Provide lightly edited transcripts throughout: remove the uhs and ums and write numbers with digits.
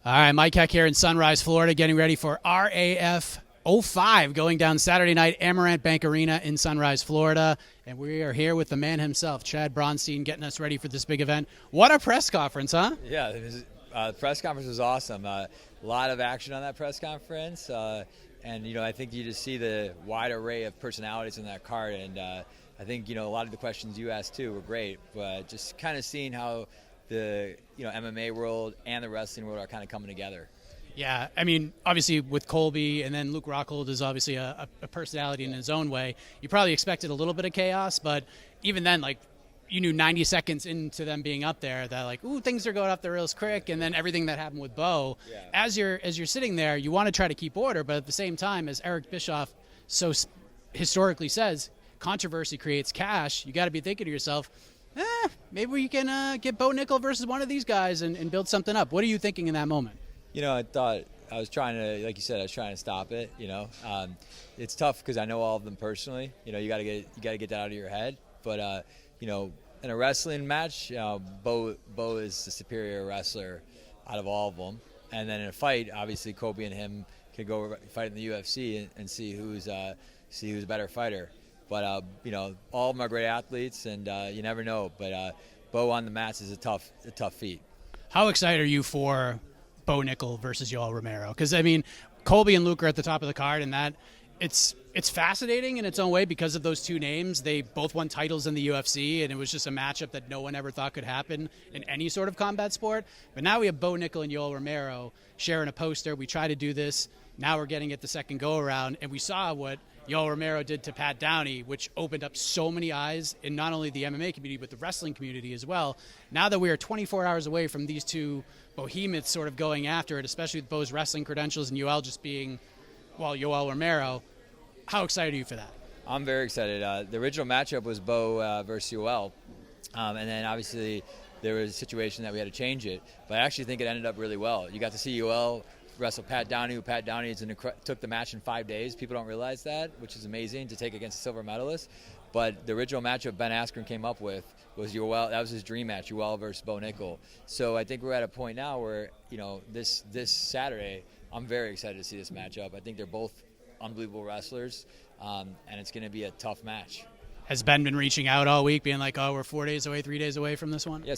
All right, Mike Heck here in Sunrise, Florida, getting ready for RAF 05 going down Saturday night, Amarant Bank Arena in Sunrise, Florida. And we are here with the man himself, Chad Bronstein, getting us ready for this big event. What a press conference, huh? Yeah, the press conference was awesome. A lot of action on that press conference. And, I think you just see the wide array of personalities in that card. And I think, a lot of the questions you asked, too, were great. But just kind of seeing how the MMA world and the wrestling world are kind of coming together. Yeah, I mean, obviously with Colby and then Luke Rockhold is obviously a personality in his own way. You probably expected a little bit of chaos, but even then, you knew 90 seconds into them being up there that things are going off the rails quick, and then everything that happened with Bo. Yeah. As you're sitting there, you want to try to keep order, but at the same time, as Eric Bischoff so historically says, controversy creates cash. You got to be thinking to yourself, maybe we can get Bo Nickel versus one of these guys and build something up. What are you thinking in that moment? I thought I was trying to, like you said, I was trying to stop it. It's tough because I know all of them personally. You got to get that out of your head. But in a wrestling match, Bo is the superior wrestler out of all of them. And then in a fight, obviously Kobe and him could go fight in the UFC and see who's a better fighter. But all of them are great athletes, and you never know. But Bo on the mats is a tough feat. How excited are you for Bo Nickel versus Yoel Romero? Because I mean, Colby and Luke are at the top of the card, and that it's fascinating in its own way because of those two names. They both won titles in the UFC, and it was just a matchup that no one ever thought could happen in any sort of combat sport. But now we have Bo Nickel and Yoel Romero sharing a poster. We try to do this. Now we're getting it the second go around, and we saw what Yoel Romero did to Pat Downey, which opened up so many eyes in not only the MMA community, but the wrestling community as well. Now that we are 24 hours away from these two behemoths sort of going after it, especially with Bo's wrestling credentials and Yoel just being, Yoel Romero, how excited are you for that? I'm very excited. The original matchup was Bo versus Yoel, and then obviously there was a situation that we had to change it, but I actually think it ended up really well. You got to see Yoel wrestle Pat Downey, who Pat Downey took the match in 5 days. People don't realize that, which is amazing to take against a silver medalist. But the original matchup Ben Askren came up with was Yoel. That was his dream match, Yoel versus Bo Nickel. So I think we're at a point now where, this Saturday, I'm very excited to see this matchup. I think they're both unbelievable wrestlers, and it's going to be a tough match. Has Ben been reaching out all week, being like, we're 4 days away, 3 days away from this one? Yeah,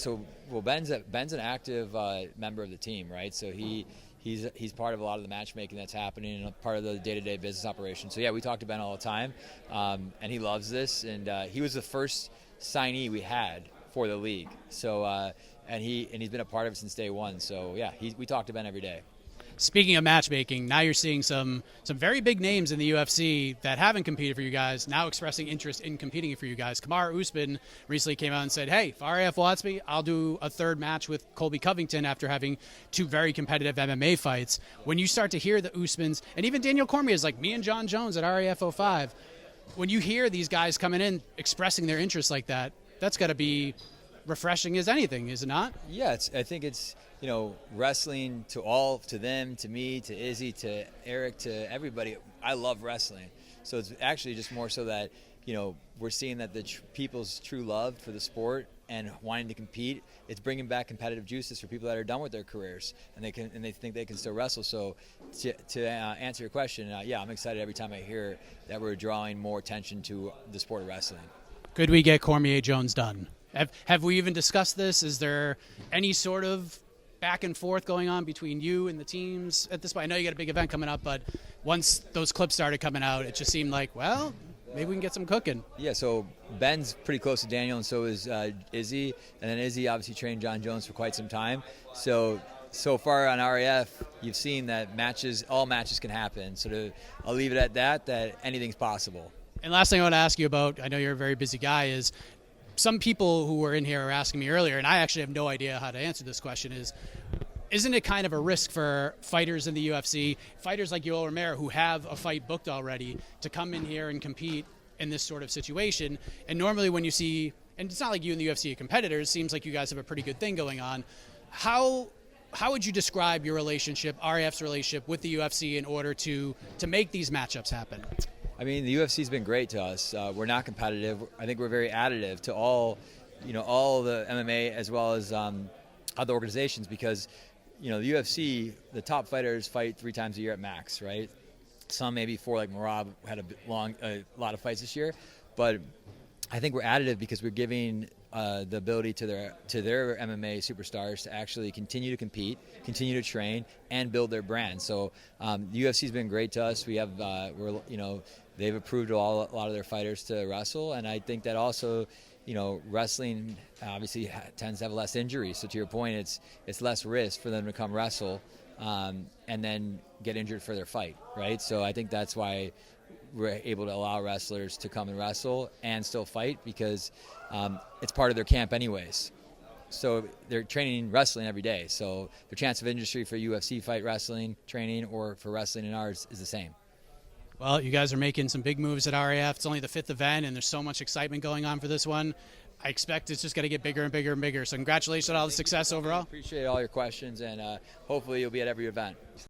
Ben's an active member of the team, right? So he's part of a lot of the matchmaking that's happening and part of the day-to-day business operation. So, yeah, we talk to Ben all the time, and he loves this. And he was the first signee we had for the league. So, and he's been a part of it since day one. So, yeah, we talk to Ben every day. Speaking of matchmaking, now you're seeing some very big names in the UFC that haven't competed for you guys now expressing interest in competing for you guys. Kamaru Usman recently came out and said, hey, if RAF wants me, I'll do a third match with Colby Covington after having two very competitive MMA fights. When you start to hear the Usmans, and even Daniel Cormier is like me and John Jones at RAF 05, when you hear these guys coming in expressing their interest like that, that's got to be refreshing as anything, is it not? Yeah, I think it's wrestling to them, to me, to Izzy, to Eric, to everybody. I love wrestling, so it's actually just more so that we're seeing that the people's true love for the sport and wanting to compete, it's bringing back competitive juices for people that are done with their careers and they think they can still wrestle. So to answer your question, I'm excited every time I hear that we're drawing more attention to the sport of wrestling. Could we get Cormier Jones done? Have we even discussed this? Is there any sort of back and forth going on between you and the teams at this point? I know you got a big event coming up, but once those clips started coming out, it just seemed like, maybe we can get some cooking. Yeah, so Ben's pretty close to Daniel, and so is Izzy. And then Izzy obviously trained John Jones for quite some time. So far on RAF, you've seen that all matches can happen. So I'll leave it at that anything's possible. And last thing I want to ask you about, I know you're a very busy guy, is some people who were in here are asking me earlier, and I actually have no idea how to answer this question, isn't it kind of a risk for fighters in the UFC, fighters like Yoel Romero who have a fight booked already, to come in here and compete in this sort of situation? And normally when you see, and it's not like you and the UFC are competitors, it seems like you guys have a pretty good thing going on. How would you describe your relationship, RAF's relationship with the UFC in order to make these matchups happen? I mean, the UFC's been great to us. We're not competitive. I think we're very additive to all the MMA as well as other organizations, because the UFC, the top fighters fight 3 times a year at max, right? Some maybe 4, like Merab had a lot of fights this year, but I think we're additive because we're giving the ability to their MMA superstars to actually continue to compete, continue to train, and build their brand. So the UFC's been great to us. We have they've approved a lot of their fighters to wrestle, and I think that also, wrestling obviously tends to have less injuries. So to your point, it's less risk for them to come wrestle and then get injured for their fight, right? So I think that's why we're able to allow wrestlers to come and wrestle and still fight, because it's part of their camp anyways. So they're training wrestling every day. So the chance of injury for UFC fight wrestling training or for wrestling in ours is the same. Well, you guys are making some big moves at RAF. It's only the 5th event, and there's so much excitement going on for this one. I expect it's just going to get bigger and bigger and bigger. So congratulations on all the success overall. Appreciate all your questions, and hopefully you'll be at every event.